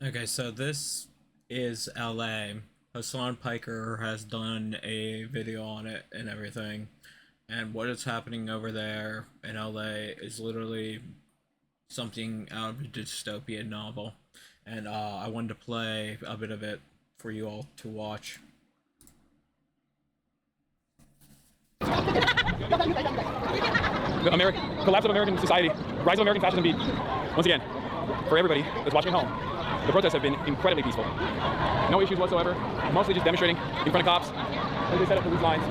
Okay, so this is LA. Hassan Piker has done a video on it and everything. And what is happening over there in LA is literally something out of a dystopian novel. And I wanted to play a bit of it for you all to watch. The collapse of American society, rise of American fascism beat. Once again, for everybody that's watching at home, the protests have been incredibly peaceful. No issues whatsoever, mostly just demonstrating in front of cops as they set up police lines,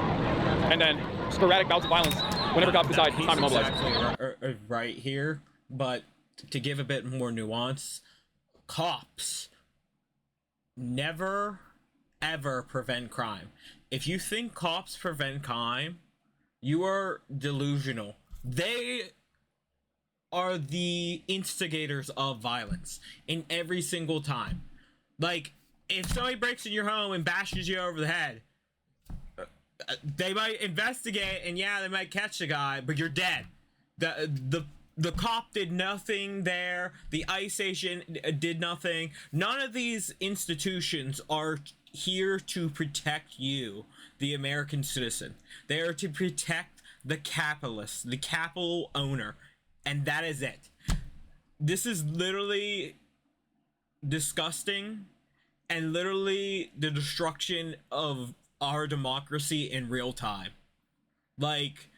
and then sporadic bouts of violence whenever cops decide it's time to mobilize. Exactly right here, but to give a bit more nuance, cops never ever prevent crime. If you think cops prevent crime, you are delusional. They are the instigators of violence in every single time. Like, if somebody breaks in your home and bashes you over the head, they might investigate and yeah, they might catch the guy, but you're dead. The cop did nothing there. The ICE agent did nothing. None of these institutions are here to protect you, the American citizen. They are to protect the capitalist, the capital owner, and that is it. This is literally disgusting and literally the destruction of our democracy in real time. Like,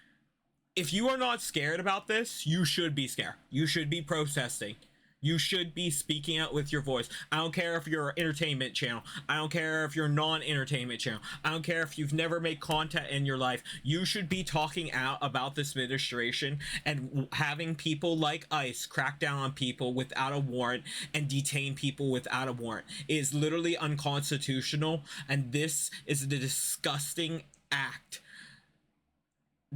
if you are not scared about this, you should be scared. You should be protesting. You should be speaking out with your voice. I don't care if you're an entertainment channel. I don't care if you're a non-entertainment channel. I don't care if you've never made content in your life. You should be talking out about this administration and having people like ICE crack down on people without a warrant and detain people without a warrant. It is literally unconstitutional, and this is the disgusting act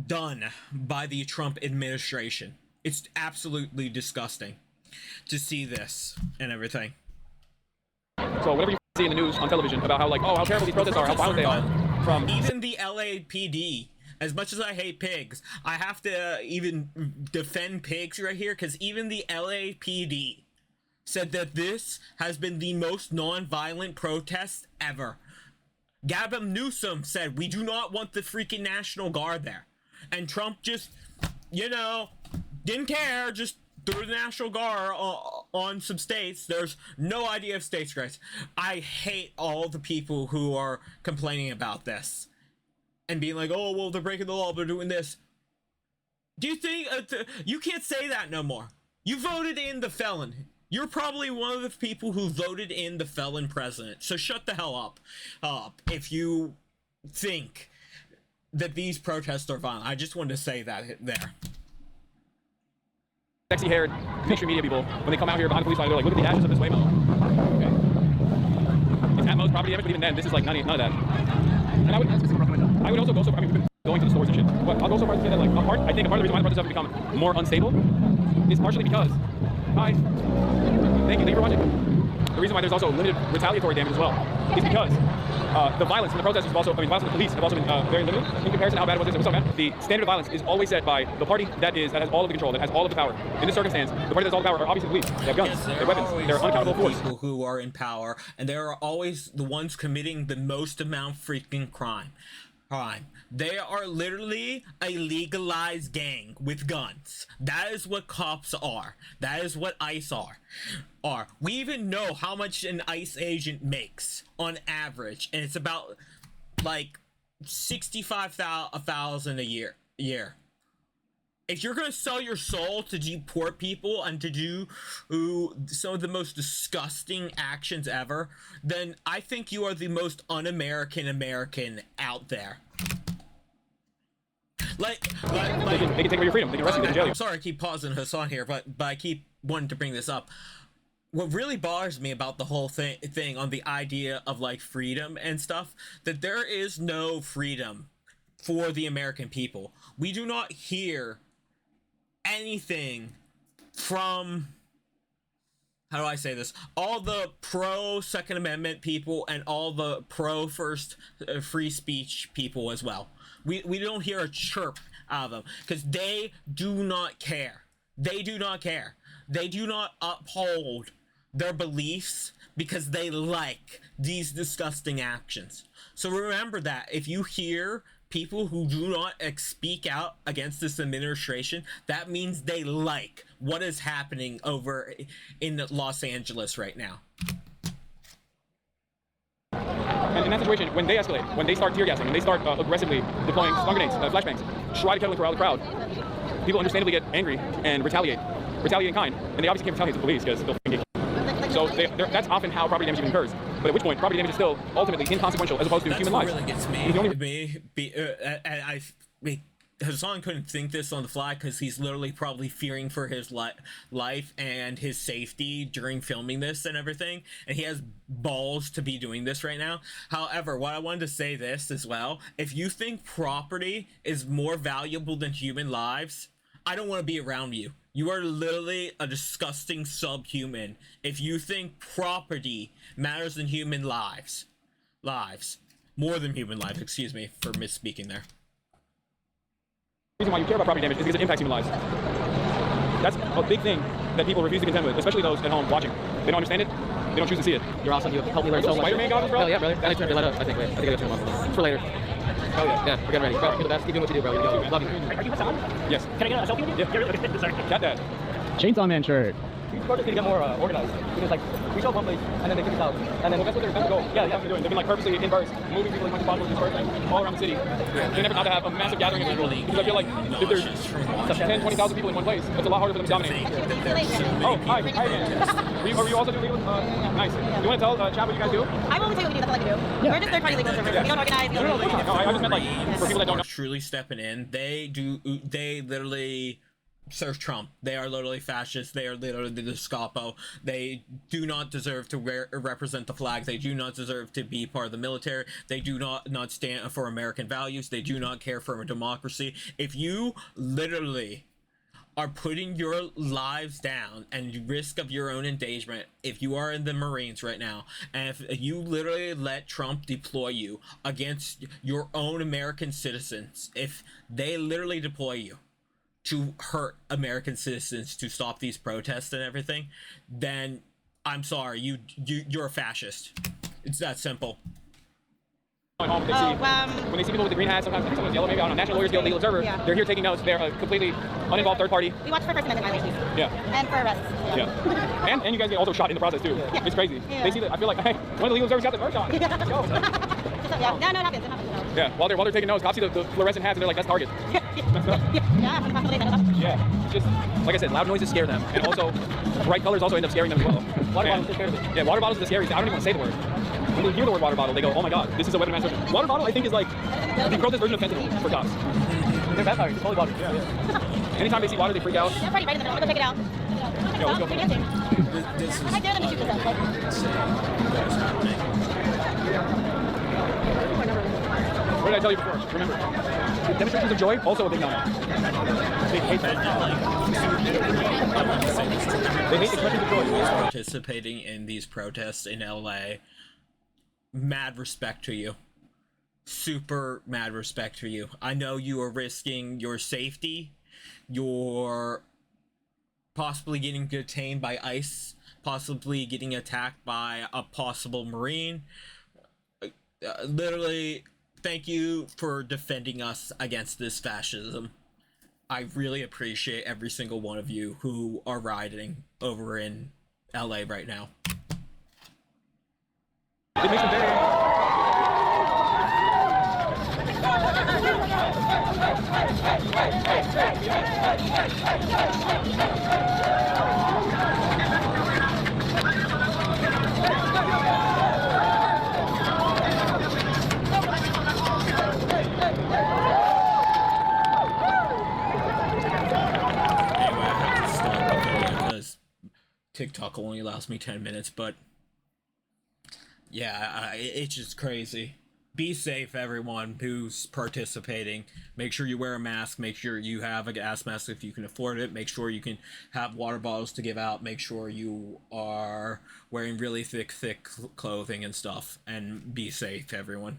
done by the Trump administration. It's absolutely disgusting to see this and everything. So whatever you see in the news on television about how, like, oh, how terrible these protests are, how violent they are, from even the LAPD, as much as I hate pigs, I have to even defend pigs right here, because even the LAPD said that this has been the most non-violent protest ever. Gavin Newsom said we do not want the freaking National Guard there. And Trump just, didn't care, just threw the National Guard on some states. There's no idea of states' rights. I hate all the people who are complaining about this and being like, oh, well, they're breaking the law, they're doing this. Do you think, you can't say that no more. You voted in the felon. You're probably one of the people who voted in the felon president. So shut the hell up if you think that these protests are violent. I just wanted to say that there. sexy-haired mainstream media people, when they come out here behind the police line, they're like, look at the ashes of this Waymo. Okay. It's at most property damage, but even then, this is like none of that. And I would also go so far, I mean, we've been going to the stores and shit, but I'll go so far as to say that, like, I think a part of the reason why the protests have become more unstable is partially because, hi, thank you for watching. The reason why there's also limited retaliatory damage as well is because the violence in the protests is also, violence in the police have also been very limited in comparison to how bad it was. So, man, the standard of violence is always set by the party that has all of the control, that has all of the power. In this circumstance, the party that has all the power are obviously the police. They have guns, Yes, they have weapons, they're unaccountable force. People who are in power, and they are always the ones committing the most amount of freaking crime. They are literally a legalized gang with guns. That is what cops are. That is what ICE are. We even know how much an ICE agent makes on average, and it's about like 65,000 a year. If you're gonna sell your soul to deport people and to do some of the most disgusting actions ever, then I think you are the most un-American American out there. They can take away your freedom. They can arrest you. They can jail you. I'm sorry I keep pausing Hassan here, but I keep wanting to bring this up. What really bothers me about the whole thing on the idea of like freedom and stuff, that there is no freedom for the American people. We do not hear anything from, how do I say this, all the pro Second Amendment people and all the pro first free speech people as well. We don't hear a chirp out of them because they do not care. They do not care. They do not uphold their beliefs because they like these disgusting actions. So remember that if you hear people who do not speak out against this administration, that means they like what is happening over in Los Angeles right now. And in that situation, when they escalate, when they start tear gassing, when they start aggressively deploying stun grenades, flashbangs, try to kettle the crowd, people understandably get angry and retaliate in kind. And they obviously can't retaliate to the police because they'll get killed. So that's often how property damage even occurs. But at which point, property damage is still ultimately inconsequential as opposed to human lives. That's what really gets me. Hassan couldn't think this on the fly because he's literally probably fearing for his life and his safety during filming this and everything, and he has balls to be doing this right now. However, what I wanted to say this as well, if you think property is more valuable than human lives, I don't want to be around you. You are literally a disgusting subhuman if you think property matters than human lives. More than human lives, excuse me for misspeaking there. The reason why you care about property damage is because it impacts human lives. That's a big thing that people refuse to contend with, especially those at home watching. They don't understand it. They don't choose to see it. You're awesome. You helped me learn so much. Spider-Man goggles, bro? Hell yeah, brother. I turned your light up. I think I gotta turn them off. It's for later. Hell yeah. Yeah, we're getting ready. Bro, you're the best. Keep doing what you do, bro. You love you. Are you Hassan? Yes. Can I get a selfie with you? Yeah. Sorry. Cat Dad. Chainsaw Man shirt. These projects need to get more organized. Because like we show up one place and then they kick us out. And then Well, that's what they're meant to go. Yeah, that's what they're doing. They've been like purposely in bursts, moving people as much as possible dispersing all around the city. They never not to have a massive gathering of people. Because I feel like if there's 10, 20,000 people in one place, it's a lot harder for them to dominate. Oh, hi again. Are you also doing legal? Nice. You want to tell Chad what you guys do? I will tell you what we do. That's all I can do. We're just third-party legal servers. We don't organize. We don't do No, I just meant like for people that don't know. Truly stepping in, they literally serve Trump. They are literally fascists. They are literally the Gestapo. They do not deserve to represent the flag. They do not deserve to be part of the military. They do not stand for American values. They do not care for a democracy. If you literally are putting your lives down and risk of your own endangerment, if you are in the Marines right now, and if you literally let Trump deploy you against your own American citizens, if they literally deploy you to hurt American citizens to stop these protests and everything, then I'm sorry, you're a fascist. It's that simple. Home, when they see people with the green hats, sometimes someone's yellow, maybe on a National Lawyers Guild Legal Observer, they're here taking notes. They're a completely uninvolved third party. We watch for First Amendment violations. Yeah. And for arrests. Yeah. and you guys get also shot in the process too. Yeah. It's crazy. Yeah. They see that. I feel like, hey, one of the legal observers got the merch on. Let's go. Yeah. No, it happens. Yeah. While they're taking notes, cops see the fluorescent hats and they're like, that's Target. Yeah. Just like I said, loud noises scare them, and also bright colors also end up scaring them as well. Water bottles take care of it. Yeah, water bottles are the scariest thing. I don't even want to say the word. When they hear the word water bottle, they go, oh my god, this is a weapon of mass destruction. Water bottle, I think, is like the protest version of fentanyl for cops. They're vampires. It's holy water. Yeah. Anytime they see water, they freak out. They're party right in the middle. We'll go take it out. Yeah, let's go. They're dancing. I dare them to shoot this out. What did I tell you before? Remember, the demonstrations of joy, also a big no-no. They hate expressions of joy. Participating in these protests in LA, mad respect to you. Super mad respect for you. I know you are risking your safety. You're possibly getting detained by ICE, possibly getting attacked by a possible Marine. Literally, thank you for defending us against this fascism. I really appreciate every single one of you who are rioting over in LA right now. It makes them very... TikTok only allows me 10 minutes, but yeah, it's just crazy. Be safe, everyone who's participating. Make sure you wear a mask. Make sure you have a gas mask if you can afford it. Make sure you can have water bottles to give out. Make sure you are wearing really thick clothing and stuff. And be safe, everyone.